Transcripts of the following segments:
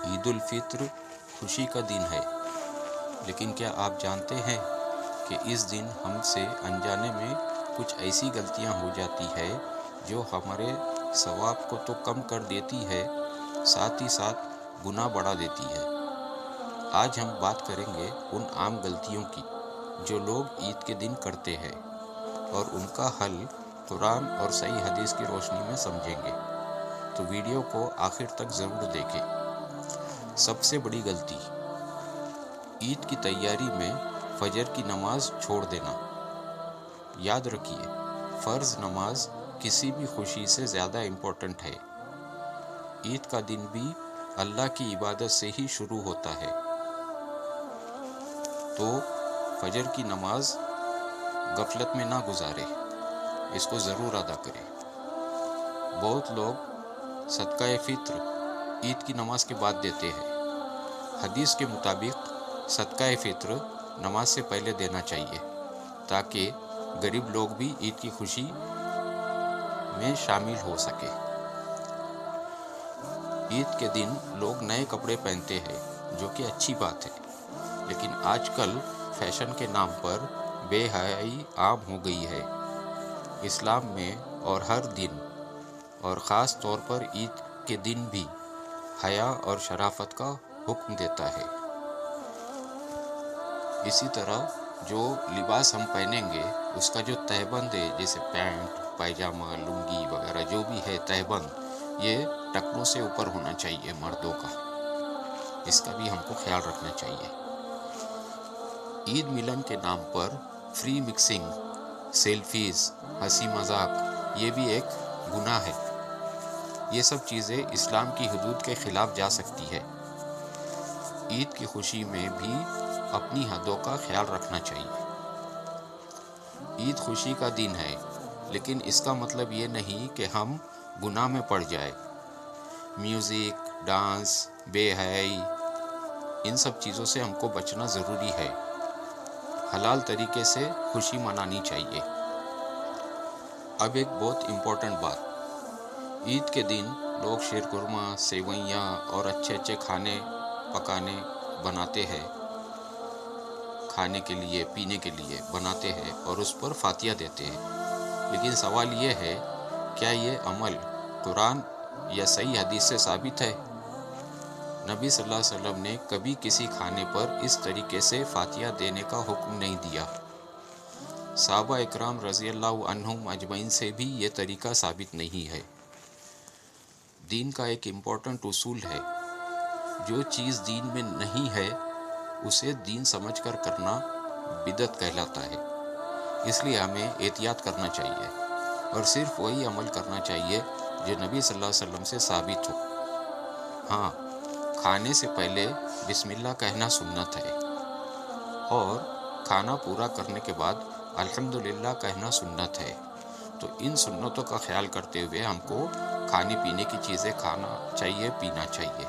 عید الفطر خوشی کا دن ہے، لیکن کیا آپ جانتے ہیں کہ اس دن ہم سے انجانے میں کچھ ایسی غلطیاں ہو جاتی ہے جو ہمارے ثواب کو تو کم کر دیتی ہے، ساتھ ہی ساتھ گناہ بڑھا دیتی ہے۔ آج ہم بات کریں گے ان عام غلطیوں کی جو لوگ عید کے دن کرتے ہیں، اور ان کا حل قرآن اور صحیح حدیث کی روشنی میں سمجھیں گے، تو ویڈیو کو آخر تک ضرور دیکھیں۔ سب سے بڑی غلطی، عید کی تیاری میں فجر کی نماز چھوڑ دینا۔ یاد رکھیے، فرض نماز کسی بھی خوشی سے زیادہ امپورٹنٹ ہے۔ عید کا دن بھی اللہ کی عبادت سے ہی شروع ہوتا ہے، تو فجر کی نماز غفلت میں نہ گزارے، اس کو ضرور ادا کرے۔ بہت لوگ صدقہ فطر عید کی نماز کے بعد دیتے ہیں۔ حدیث کے مطابق صدقہ فطر نماز سے پہلے دینا چاہیے، تاکہ غریب لوگ بھی عید کی خوشی میں شامل ہو سکے۔ عید کے دن لوگ نئے کپڑے پہنتے ہیں، جو کہ اچھی بات ہے، لیکن آج کل فیشن کے نام پر بے حیائی عام ہو گئی ہے۔ اسلام میں اور ہر دن، اور خاص طور پر عید کے دن بھی، حیا اور شرافت کا حکم دیتا ہے۔ اسی طرح جو لباس ہم پہنیں گے، اس کا جو تہبند ہے، جیسے پینٹ، پائجامہ، لنگی وغیرہ جو بھی ہے تہبند، یہ ٹخنوں سے اوپر ہونا چاہیے مردوں کا۔ اس کا بھی ہم کو خیال رکھنا چاہیے۔ عید ملن کے نام پر فری مکسنگ، سیلفیز، ہنسی مذاق، یہ بھی ایک گناہ ہے۔ یہ سب چیزیں اسلام کی حدود کے خلاف جا سکتی ہے۔ عید کی خوشی میں بھی اپنی حدوں کا خیال رکھنا چاہیے۔ عید خوشی کا دن ہے، لیکن اس کا مطلب یہ نہیں کہ ہم گناہ میں پڑ جائیں۔ میوزک، ڈانس، بے حیائی، ان سب چیزوں سے ہم کو بچنا ضروری ہے۔ حلال طریقے سے خوشی منانی چاہیے۔ اب ایک بہت امپورٹنٹ بات، عید کے دن لوگ شیرخرما، سیوئیاں اور اچھے اچھے کھانے پکانے بناتے ہیں، کھانے کے لیے، پینے کے لیے بناتے ہیں، اور اس پر فاتحہ دیتے ہیں۔ لیکن سوال یہ ہے، کیا یہ عمل قرآن یا صحیح حدیث سے ثابت ہے؟ نبی صلی اللہ علیہ وسلم نے کبھی کسی کھانے پر اس طریقے سے فاتحہ دینے کا حکم نہیں دیا۔ صحابہ اکرام رضی اللہ عنہم اجمعین سے بھی یہ طریقہ ثابت نہیں ہے۔ دین کا ایک امپورٹنٹ اصول ہے، جو چیز دین میں نہیں ہے اسے دین سمجھ کر کرنا بدعت کہلاتا ہے۔ اس لیے ہمیں احتیاط کرنا چاہیے، اور صرف وہی عمل کرنا چاہیے جو نبی صلی اللہ علیہ وسلم سے ثابت ہو۔ ہاں، کھانے سے پہلے بسم اللہ کہنا سنت ہے، اور کھانا پورا کرنے کے بعد الحمدللہ کہنا سنت ہے۔ تو ان سنتوں کا خیال کرتے ہوئے ہم کو کھانے پینے کی چیزیں کھانا چاہیے، پینا چاہیے،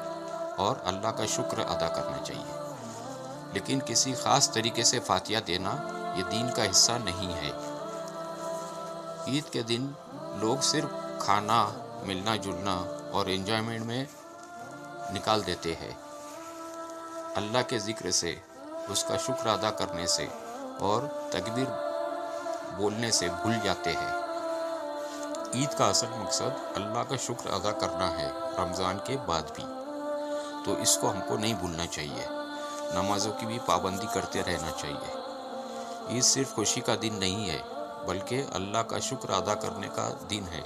اور اللہ کا شکر ادا کرنا چاہیے۔ لیکن کسی خاص طریقے سے فاتحہ دینا یہ دین کا حصہ نہیں ہے۔ عید کے دن لوگ صرف کھانا، ملنا جلنا اور انجوائمنٹ میں نکال دیتے ہیں۔ اللہ کے ذکر سے، اس کا شکر ادا کرنے سے اور تکبیر بولنے سے بھول جاتے ہیں۔ عید کا اصل مقصد اللہ کا شکر ادا کرنا ہے، رمضان کے بعد بھی، تو اس کو ہم کو نہیں بھولنا چاہیے۔ نمازوں کی بھی پابندی کرتے رہنا چاہیے۔ عید صرف خوشی کا دن نہیں ہے، بلکہ اللہ کا شکر ادا کرنے کا دن ہے۔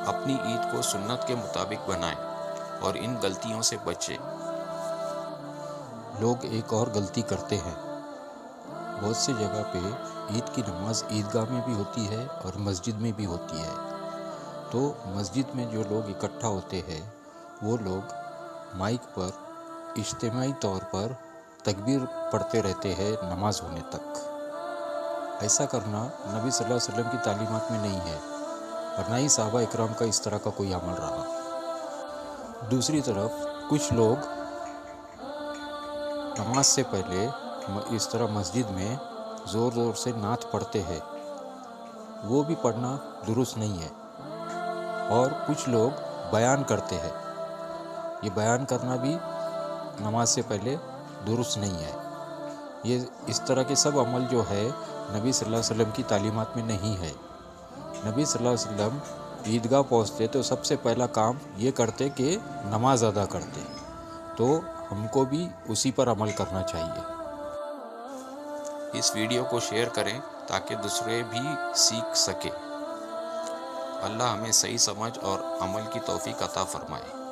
اپنی عید کو سنت کے مطابق بنائیں اور ان غلطیوں سے بچیں۔ لوگ ایک اور غلطی کرتے ہیں، بہت سی جگہ پہ عید کی نماز عیدگاہ میں بھی ہوتی ہے اور مسجد میں بھی ہوتی ہے، تو مسجد میں جو لوگ اکٹھا ہوتے ہیں وہ لوگ مائک پر اجتماعی طور پر تکبیر پڑھتے رہتے ہیں نماز ہونے تک۔ ایسا کرنا نبی صلی اللہ علیہ وسلم کی تعلیمات میں نہیں ہے، اور نہ ہی صحابہ اکرام کا اس طرح کا کوئی عمل رہا۔ دوسری طرف کچھ لوگ نماز سے پہلے اس طرح مسجد میں زور زور سے نعت پڑھتے ہیں، وہ بھی پڑھنا درست نہیں ہے۔ اور کچھ لوگ بیان کرتے ہیں، یہ بیان کرنا بھی نماز سے پہلے درست نہیں ہے. یہ اس طرح کے سب عمل جو ہے نبی صلی اللہ علیہ وسلم کی تعلیمات میں نہیں ہے. نبی صلی اللہ علیہ وسلم عیدگاہ پہنچتے تو سب سے پہلا کام یہ کرتے کہ نماز ادا کرتے. تو ہم کو بھی اسی پر عمل کرنا چاہیے. اس ویڈیو کو شیئر کریں تاکہ دوسرے بھی سیکھ سکے. اللہ ہمیں صحیح سمجھ اور عمل کی توفیق عطا فرمائے.